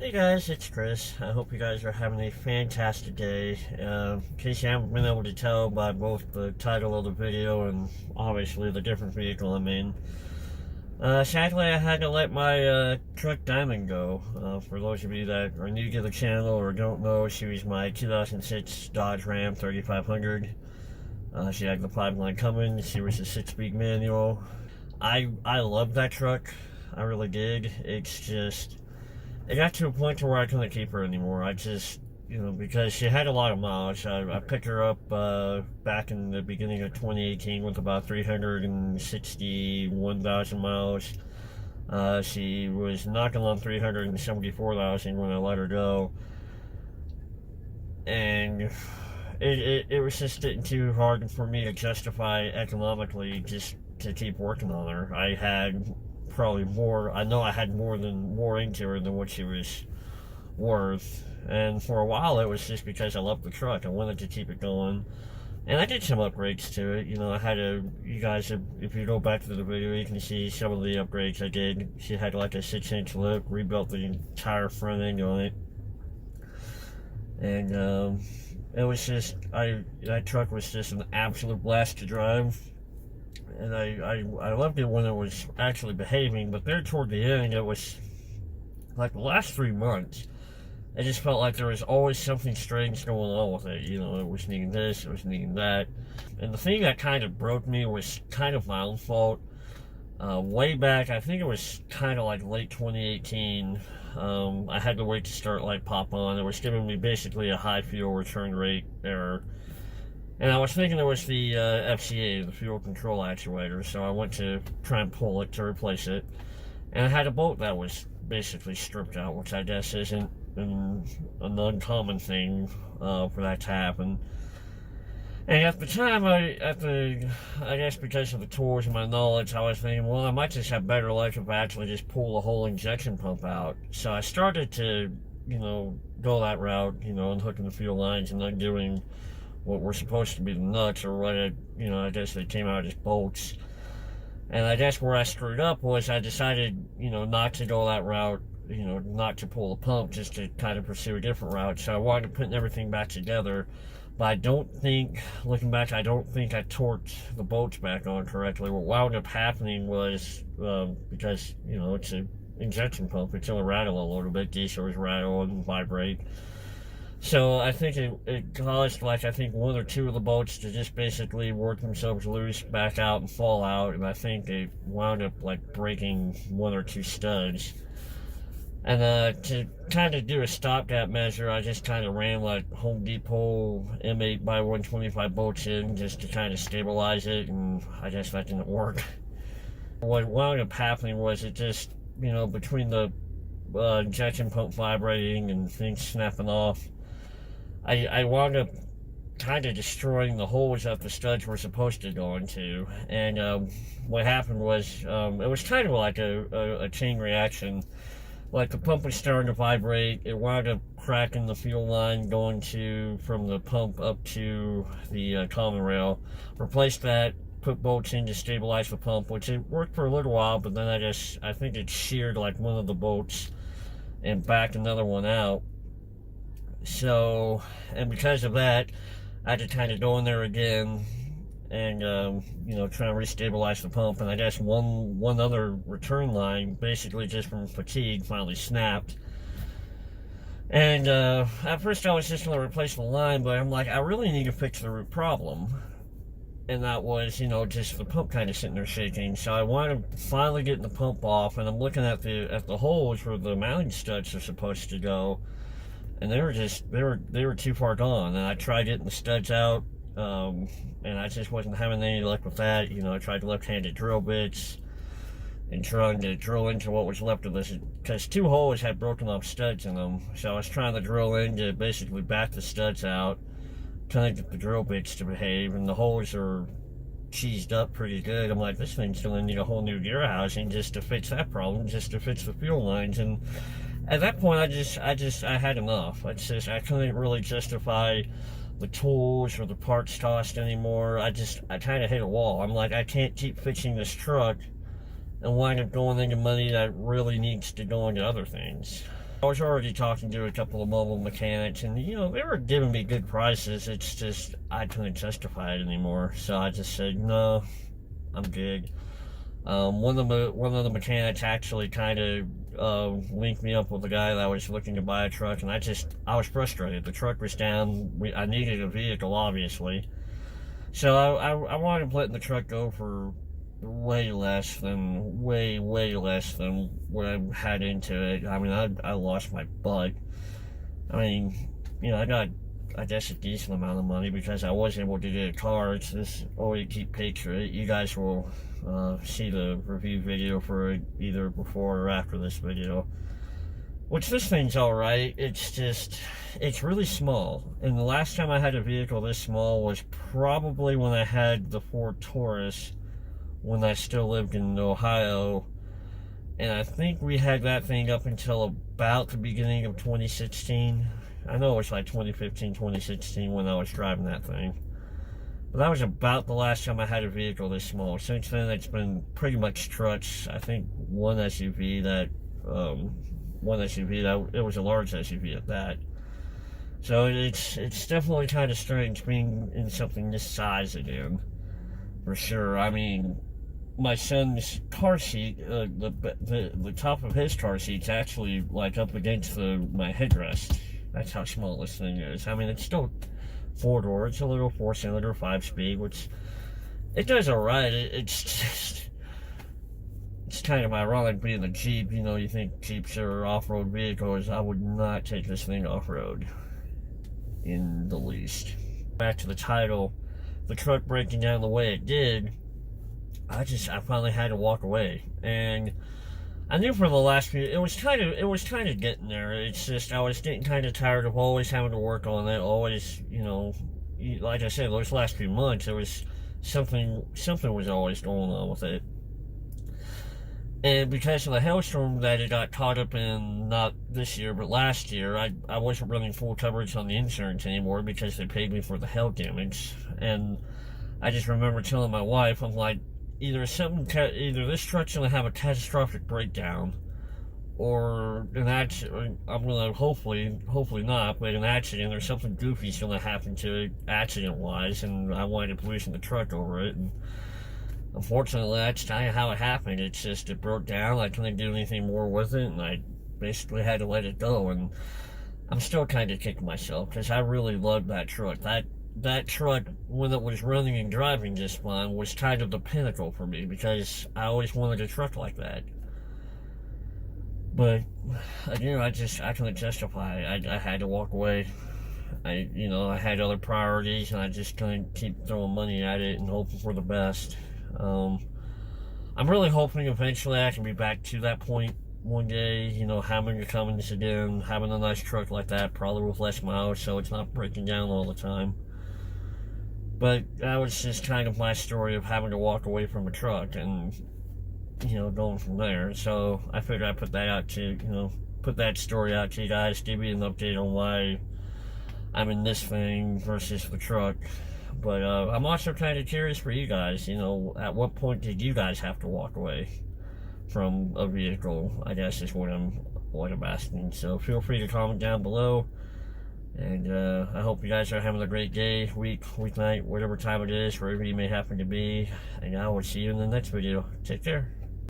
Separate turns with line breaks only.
Hey guys, it's Chris. I hope you guys are having a fantastic day. In case you haven't been able to tell by both the title of the video and obviously the different vehicle I'm in, sadly I had to let my truck Diamond go. For those of you that are new to the channel or don't know, she was my 2006 Dodge Ram 3500. She had the pipeline coming. She was a 6-speed manual. I loved that truck. I really did. It's just it got to a point to where I couldn't keep her anymore. I just, because she had a lot of miles. I picked her up back in the beginning of 2018 with about 361,000 miles. She was knocking on 374,000 when I let her go. And it was just getting too hard for me to justify economically just to keep working on her. I had probably more. I know I had more into her than what she was worth, and for a while it was just because I loved the truck. I wanted to keep it going, and I did some upgrades to it. I had you guys, if you go back to the video, you can see some of the upgrades I did. She had like a 6-inch lip, rebuilt the entire front end on it, and it was just that truck was just an absolute blast to drive. And I loved it when it was actually behaving, but there toward the end, it was like the last 3 months, it just felt like there was always something strange going on with it. It was needing this, it was needing that. And the thing that kind of broke me was kind of my own fault. Way back, I think it was kind of like late 2018, I had to wait to start light pop on. It was giving me basically a high fuel return rate error. And I was thinking it was the FCA, the fuel control actuator, so I went to try and pull it to replace it. And I had a bolt that was basically stripped out, which I guess isn't an uncommon thing for that to happen. And at the time, I guess because of the tools and my knowledge, I was thinking, well, I might just have better luck if I actually just pull the whole injection pump out. So I started to, go that route, unhooking the fuel lines and undoing what were supposed to be the nuts, or what I guess they came out as bolts. And I guess where I screwed up was I decided, not to go that route, not to pull the pump, just to kind of pursue a different route. So I wanted to put everything back together, but I don't think, looking back, I don't think I torqued the bolts back on correctly. What wound up happening was, because, it's an injection pump, it's gonna rattle a little bit, diesels rattle and vibrate. So I think it caused, like, I think 1 or 2 of the bolts to just basically work themselves loose, back out, and fall out. And I think they wound up, like, breaking 1 or 2 studs. And to kind of do a stopgap measure, I just kind of ran, like, Home Depot M8 by 125 bolts in just to kind of stabilize it. And I guess that didn't work. What wound up happening was it just, between the injection pump vibrating and things snapping off, I wound up kind of destroying the holes that the studs were supposed to go into. And what happened was, it was kind of like a chain reaction. Like, the pump was starting to vibrate, it wound up cracking the fuel line going from the pump up to the common rail. Replaced that, put bolts in to stabilize the pump, which it worked for a little while, but then I think it sheared like one of the bolts and backed another one out. So, and because of that, I had to kind of go in there again and, try and restabilize the pump. And I guess one other return line, basically just from fatigue, finally snapped. And at first I was just going to replace the line, but I'm like, I really need to fix the root problem. And that was, just the pump kind of sitting there shaking. So I wanted to finally get the pump off, and I'm looking at the holes where the mounting studs are supposed to go. And they were too far gone, and I tried getting the studs out, and I just wasn't having any luck with that. I tried left-handed drill bits and trying to drill into what was left of this, because 2 holes had broken off studs in them. So I was trying to drill in to basically back the studs out, trying to get the drill bits to behave, and the holes are cheesed up pretty good. I'm like, this thing's gonna need a whole new gear housing just to fix that problem, just to fix the fuel lines. And at that point, I had enough. I couldn't really justify the tools or the parts cost anymore. I kind of hit a wall. I'm like, I can't keep fixing this truck and wind up going into money that really needs to go into other things. I was already talking to a couple of mobile mechanics, and you know, they were giving me good prices. It's just I couldn't justify it anymore, so I just said no, I'm good. One of the mechanics actually kind of linked me up with a guy that was looking to buy a truck, and I was frustrated. The truck was down. I needed a vehicle, obviously, so I wanted to let the truck go for way less than what I had into it. I mean, I lost my butt. I mean, you know, I got, I guess, a decent amount of money because I was able to get a car. It's this always keep picture it. You guys will see the review video for it either before or after this video. Which this thing's alright. It's just, it's really small. And the last time I had a vehicle this small was probably when I had the Ford Taurus, when I still lived in Ohio, and I think we had that thing up until about the beginning of 2016. I know it was like 2015, 2016 when I was driving that thing. But that was about the last time I had a vehicle this small. Since then, it's been pretty much trucks. I think one SUV that, it was a large SUV at that. So it's definitely kind of strange being in something this size again, for sure. I mean, my son's car seat, the top of his car seat's actually like up against my headrest. That's how small this thing is. I mean, it's still 4-door. It's a little 4-cylinder, 5-speed, which it does alright. It's just, it's kind of ironic being a Jeep. You know, you think Jeeps are off-road vehicles. I would not take this thing off-road in the least. Back to the title, the truck breaking down the way it did, I finally had to walk away. And I knew for the last few, it was kind of getting there. It's just, I was getting kind of tired of always having to work on it, always, you know, like I said, those last few months, there was something was always going on with it. And because of the hailstorm that it got caught up in, not this year, but last year, I wasn't running full coverage on the insurance anymore because they paid me for the hail damage. And I just remember telling my wife, I'm like, either this truck's gonna have a catastrophic breakdown, or an accident. I'm gonna hopefully not, but an accident or something goofy's gonna happen to it accident-wise, and I wind up losing the truck over it. And unfortunately, that's kind of how it happened. It's just, it broke down. I couldn't do anything more with it, and I basically had to let it go. And I'm still kind of kicking myself because I really loved that truck. That truck, when it was running and driving just fine, was kind of the pinnacle for me because I always wanted a truck like that. But again, I couldn't justify it. I had to walk away. I had other priorities, and I just couldn't keep throwing money at it and hoping for the best. I'm really hoping eventually I can be back to that point one day, you know, having a Cummins again, having a nice truck like that, probably with less miles, so it's not breaking down all the time. But that was just kind of my story of having to walk away from a truck and, you know, going from there. So I figured I'd put that story out to you guys, give you an update on why I'm in this thing versus the truck. But I'm also kind of curious for you guys, you know, at what point did you guys have to walk away from a vehicle, I guess is what I'm asking. So feel free to comment down below. And I hope you guys are having a great day, week, weeknight, whatever time it is, wherever you may happen to be. And I will see you in the next video. Take care.